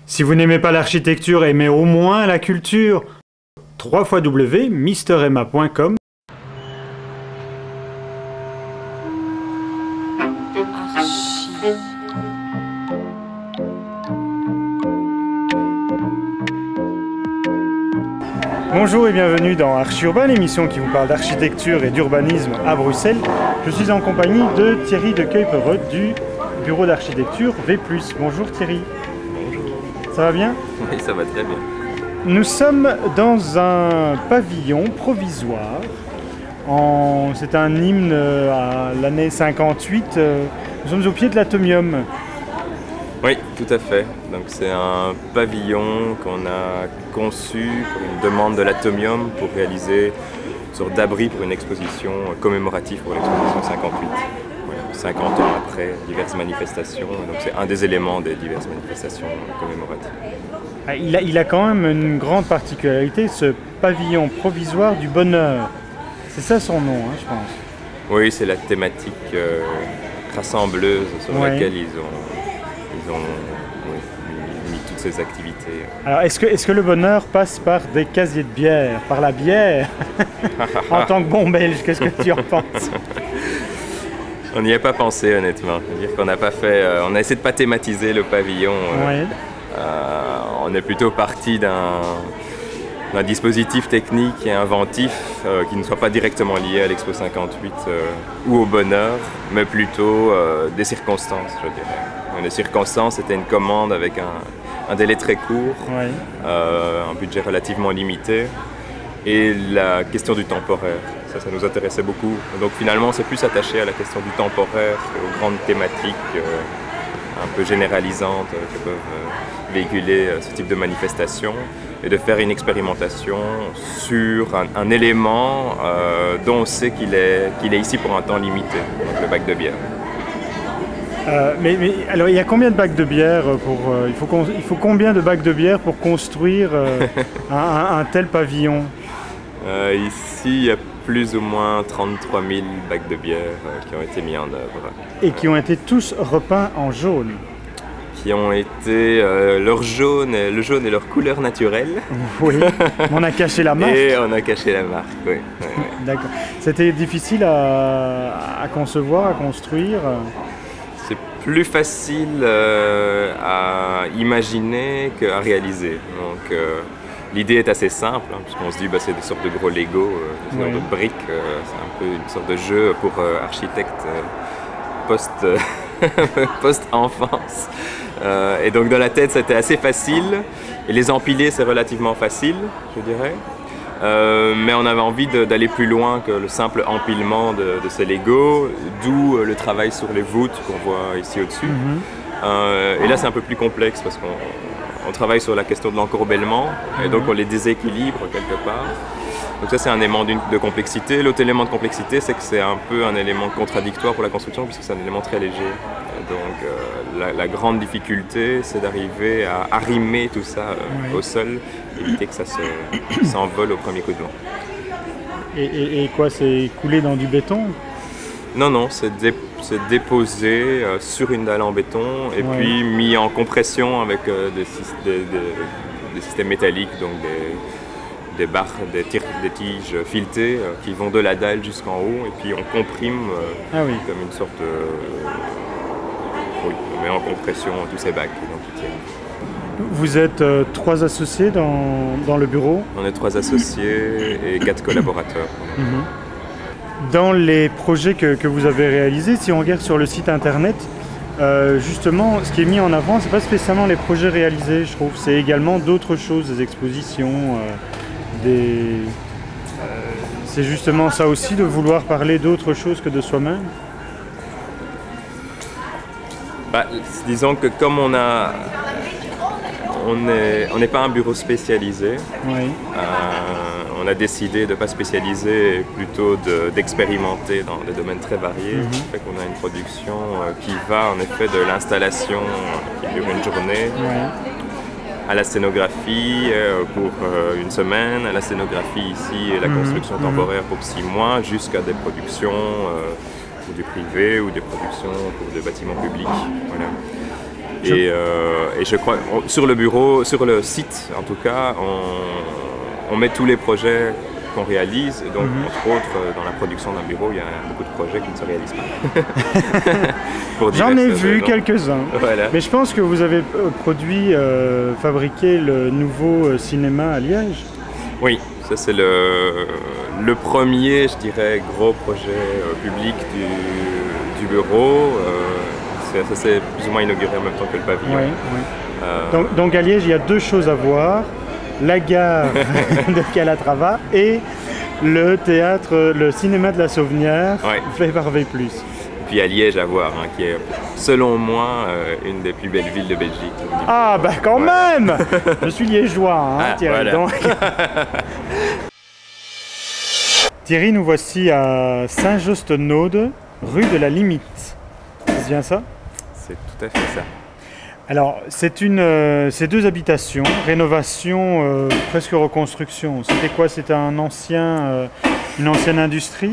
Si vous n'aimez pas l'architecture, aimez au moins la culture. www.mremma.com. Bonjour et bienvenue dans Archi Urbain, l'émission qui vous parle d'architecture et d'urbanisme à Bruxelles. Je suis en compagnie de Thierry de Kuijperot du bureau d'architecture V+. Bonjour Thierry. Bonjour. Ça va bien? Oui, ça va très bien. Nous sommes dans un pavillon provisoire. C'est un hymne à l'année 58. Nous sommes au pied de l'Atomium. Oui, tout à fait. Donc c'est un pavillon qu'on a conçu pour une demande de l'Atomium pour réaliser une sorte d'abri pour une exposition commémorative pour l'exposition 58. Voilà, 50 ans après diverses manifestations. Donc c'est un des éléments des diverses manifestations commémoratives. Il a quand même une grande particularité, ce pavillon provisoire du bonheur. C'est ça son nom, hein, je pense. Oui, c'est la thématique rassembleuse sur laquelle ils ont mis toutes ces activités. Alors, est-ce que le bonheur passe par des casiers de bière, par la bière? En tant que bon belge, qu'est-ce que tu en penses? On n'y a pas pensé, honnêtement. C'est-à-dire qu'on n'a pas fait, on a essayé de pas thématiser le pavillon. On est plutôt parti d'un dispositif technique et inventif qui ne soit pas directement lié à l'Expo 58 ou au bonheur, mais plutôt des circonstances, je dirais. Les circonstances, c'était une commande avec un délai très court, un budget relativement limité, et la question du temporaire. Ça nous intéressait beaucoup. Donc finalement, on s'est plus attaché à la question du temporaire qu'aux grandes thématiques un peu généralisantes que peuvent véhiculer ce type de manifestation, et de faire une expérimentation sur un élément dont on sait qu'il est ici pour un temps limité, donc le bac de bière. Mais alors, il y a combien de bacs de bière il faut combien de bacs de bière pour construire un tel pavillon? Ici, il y a plus ou moins 33 000 bacs de bière qui ont été mis en œuvre. Et qui ont été tous repeints en jaune. Qui ont été le jaune est leur couleur naturelle. Oui, on a caché la marque. Et on a caché la marque, oui. D'accord. C'était difficile à concevoir, à construire? C'est plus facile à imaginer qu'à réaliser. Donc l'idée est assez simple, hein, puisqu'on se dit c'est des sortes de gros Lego, des sortes de briques. C'est un peu une sorte de jeu pour architectes post-enfance. Et donc dans la tête c'était assez facile, et les empiler c'est relativement facile, je dirais. Mais on avait envie d'aller plus loin que le simple empilement de ces Lego, d'où le travail sur les voûtes qu'on voit ici au-dessus. Et là c'est un peu plus complexe parce qu'on travaille sur la question de l'encorbellement, et donc on les déséquilibre quelque part. Donc ça c'est un élément de complexité. L'autre élément de complexité, c'est que c'est un peu un élément contradictoire pour la construction, puisque c'est un élément très léger. Donc la grande difficulté, c'est d'arriver à arrimer tout ça au sol, éviter que ça s'envole au premier coup de vent. Et quoi, c'est coulé dans du béton? Non, c'est déposé sur une dalle en béton et puis mis en compression avec des systèmes métalliques, donc des barres, des tiges filetées qui vont de la dalle jusqu'en haut, et puis on comprime comme une sorte de... on met en compression tous ces bacs, donc ils tiennent. Vous êtes 3 associés dans le bureau? On est 3 associés et 4 collaborateurs. Dans les projets que vous avez réalisés, si on regarde sur le site internet, justement, ce qui est mis en avant, c'est pas spécialement les projets réalisés, je trouve. C'est également d'autres choses, des expositions, c'est justement ça aussi, de vouloir parler d'autre chose que de soi-même. Disons que comme on n'est pas un bureau spécialisé, on a décidé de ne pas spécialiser, plutôt d'expérimenter dans des domaines très variés. Ça fait qu'on a une production qui va en effet de l'installation qui dure une journée, à la scénographie pour une semaine, à la scénographie ici et la construction temporaire pour 6 mois, jusqu'à des productions pour du privé ou des productions pour des bâtiments publics. Voilà. Et je crois, sur le bureau, sur le site en tout cas, on met tous les projets qu'on réalise. Et donc, entre autres, dans la production d'un bureau, il y a beaucoup de projets qui ne se réalisent pas. J'en ai vu quelques-uns. Voilà. Mais je pense que vous avez fabriqué le nouveau cinéma à Liège. Oui, ça c'est le premier, je dirais, gros projet public du bureau. Ça s'est plus ou moins inauguré en même temps que le pavillon. Oui. Donc à Liège, il y a deux choses à voir. La gare de Calatrava et le théâtre, le cinéma de la Sauvenière, fait par V+. Puis à Liège à voir, qui est selon moi une des plus belles villes de Belgique. Ah bah quand même. Je suis liégeois, Thierry. Voilà. Donc. Thierry, nous voici à Saint-Just-Naude, rue de la Limite. C'est bien ça? C'est tout à fait ça. Alors, c'est deux habitations, rénovation, presque reconstruction. C'était quoi? C'était une ancienne industrie?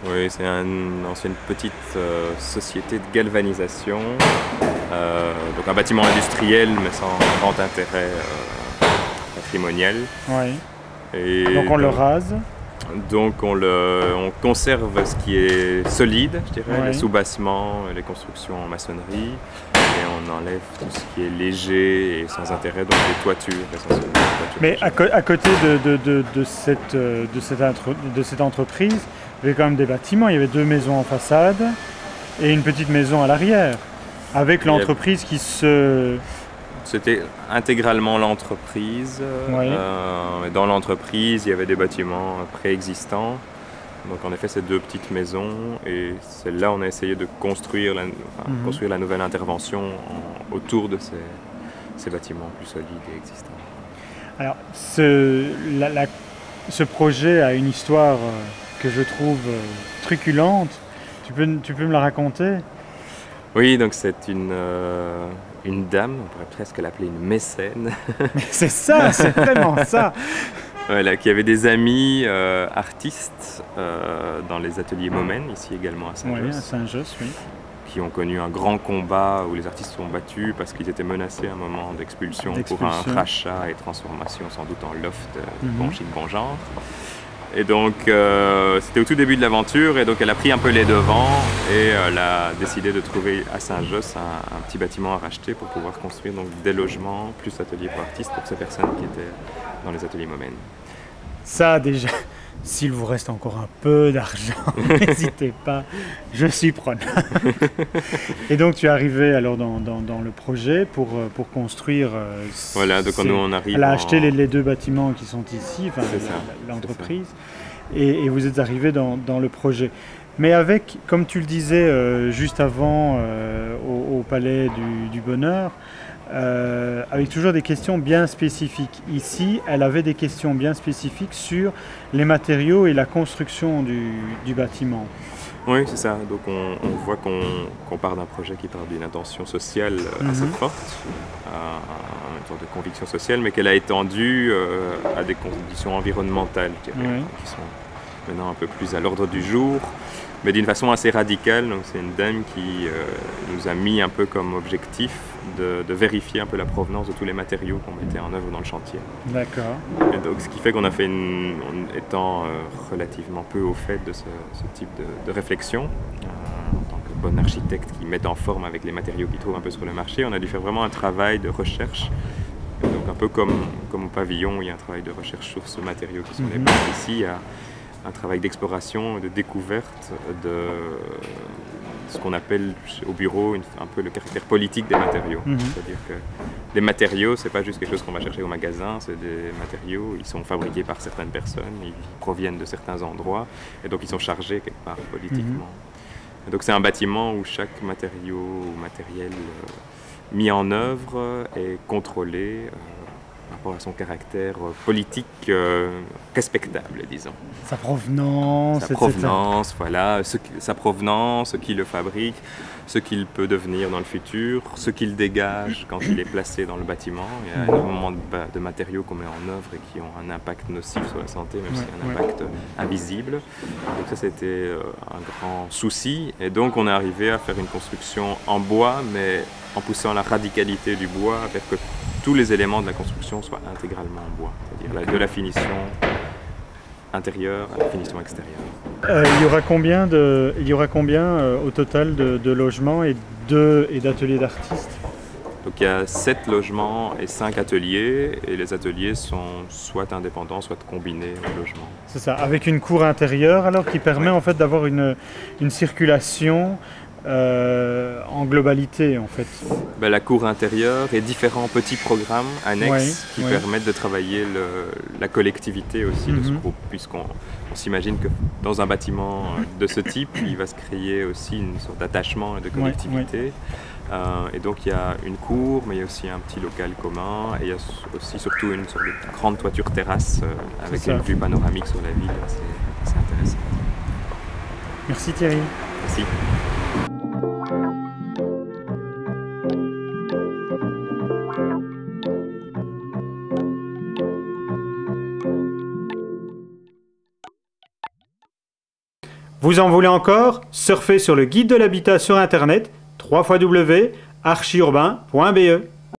Oui, c'est une ancienne petite société de galvanisation. Donc un bâtiment industriel, mais sans grand intérêt patrimonial. Oui. Et donc on le rase? Donc on conserve ce qui est solide, je dirais, les sous-bassements, les constructions en maçonnerie. Et on enlève tout ce qui est léger et sans intérêt, donc les toitures essentiellement. Mais à côté de cette entreprise, il y avait quand même des bâtiments. Il y avait 2 maisons en façade et une petite maison à l'arrière, avec l'entreprise qui se... C'était intégralement l'entreprise. Dans l'entreprise, il y avait des bâtiments préexistants. Donc en effet, c'est 2 petites maisons et celle-là, on a essayé de construire la nouvelle intervention autour de ces bâtiments plus solides et existants. Alors, ce projet a une histoire que je trouve truculente. Tu peux me la raconter? Oui, donc c'est une dame, on pourrait presque l'appeler une mécène. Mais c'est ça, c'est vraiment ça. Voilà, qui avait des amis artistes dans les ateliers Momen, ici également à Saint-Just. Oui, à Saint-Just, oui. Qui ont connu un grand combat où les artistes sont battus parce qu'ils étaient menacés à un moment d'expulsion pour un rachat et transformation sans doute en loft de bon chic, bon genre. Et donc c'était au tout début de l'aventure et donc elle a pris un peu les devants et elle a décidé de trouver à Saint-Just un petit bâtiment à racheter pour pouvoir construire donc des logements plus ateliers pour artistes pour ces personnes qui étaient dans les ateliers Momen. Ça déjà, s'il vous reste encore un peu d'argent, n'hésitez pas, je suis preneur. Et donc tu es arrivé alors dans le projet pour construire... voilà, donc nous on arrive... Elle a acheté les 2 bâtiments qui sont ici, enfin l'entreprise, et vous êtes arrivé dans le projet. Mais avec, comme tu le disais juste avant au Palais du Bonheur, avec toujours des questions bien spécifiques. Ici, elle avait des questions bien spécifiques sur les matériaux et la construction du bâtiment. Oui, c'est ça. Donc on voit qu'on part d'un projet qui part d'une intention sociale assez forte, une sorte de conviction sociale, mais qu'elle a étendue à des conditions environnementales qui sont maintenant un peu plus à l'ordre du jour, mais d'une façon assez radicale. Donc c'est une dame qui nous a mis un peu comme objectif de vérifier un peu la provenance de tous les matériaux qu'on mettait en œuvre dans le chantier. D'accord. Et donc ce qui fait qu'on a fait, étant relativement peu au fait de ce type de réflexion, en tant que bon architecte qui met en forme avec les matériaux qu'il trouve un peu sur le marché, on a dû faire vraiment un travail de recherche. Et donc un peu comme au pavillon, il y a un travail de recherche sur ce matériau qui sont les bases. Ici, il y a un travail d'exploration, de découverte de ce qu'on appelle au bureau un peu le caractère politique des matériaux. C'est-à-dire que des matériaux, c'est pas juste quelque chose qu'on va chercher au magasin, c'est des matériaux, ils sont fabriqués par certaines personnes, ils proviennent de certains endroits, et donc ils sont chargés quelque part politiquement. Et donc c'est un bâtiment où chaque matériau ou matériel mis en œuvre est contrôlé par rapport à son caractère politique respectable, disons. Sa provenance, Sa provenance, voilà, sa provenance, ce qui le fabrique, ce qu'il peut devenir dans le futur, ce qu'il dégage quand il est placé dans le bâtiment. Il y a énormément de matériaux qu'on met en œuvre et qui ont un impact nocif sur la santé, même s'il y a un impact invisible. Donc ça, c'était un grand souci. Et donc, on est arrivé à faire une construction en bois, mais en poussant la radicalité du bois vers que tous les éléments de la construction soient intégralement en bois, c'est-à-dire de la finition intérieure à la finition extérieure. Il y aura combien au total de logements et d'ateliers d'artistes? Donc il y a 7 logements et 5 ateliers, et les ateliers sont soit indépendants, soit combinés au logement. C'est ça, avec une cour intérieure alors qui permet en fait d'avoir une circulation en globalité en fait. Ben, la cour intérieure et différents petits programmes annexes qui permettent de travailler la collectivité aussi de ce groupe, puisqu'on s'imagine que dans un bâtiment de ce type, il va se créer aussi une sorte d'attachement et de collectivité. Et donc il y a une cour, mais il y a aussi un petit local commun, et il y a aussi surtout une sorte de grande toiture terrasse avec une vue panoramique sur la ville. C'est intéressant. Merci Thierry. Merci. Vous en voulez encore? Surfez sur le guide de l'habitat sur internet www.archiurbain.be.